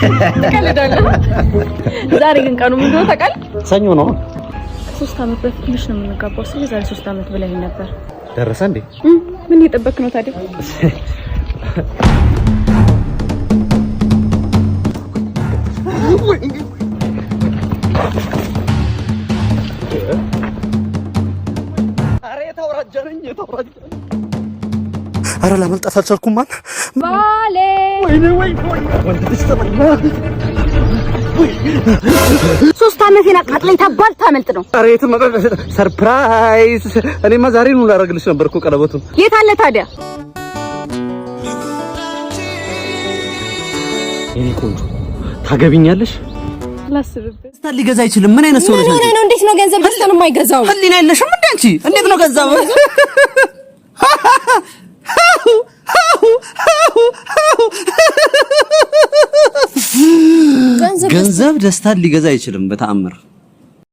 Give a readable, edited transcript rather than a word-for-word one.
ቀልዳለሁ። ዛሬ ግን ቀኑ ምን እንደሆነ ታውቃለህ? ሰኞ ነው። 3 አመት በፊት ነው የምንጋባው። ስለዚህ ዛሬ 3 አመት በላይ ነበር። ደረሰ እንዴ? ምን እየጠበክ ነው ታዲያ? አረ ለመልጣት አልቻልኩም። ማን ባሌ ወይ 3 አመቴን አቃጥለኝ ታባል ታመልጥ ነው። አረ የተመረቀ ሰርፕራይዝ። እኔማ ዛሬ ነው ላደርግልሽ ነበርኩ ቀለበቱን። የት አለ ታዲያ? የኔ ቆንጆ ታገቢኛለሽ? ላስብበት። ስታ ሊገዛ አይችልም። ምን አይነት ሰው ነሽ አንቺ? ነው እንዴት ነው ገንዘብ ደስተን የማይገዛው? ህሊና የለሽም እንዴ አንቺ? እንዴት ነው ገንዘብ ገንዘብ ደስታን ሊገዛ አይችልም በተአምር።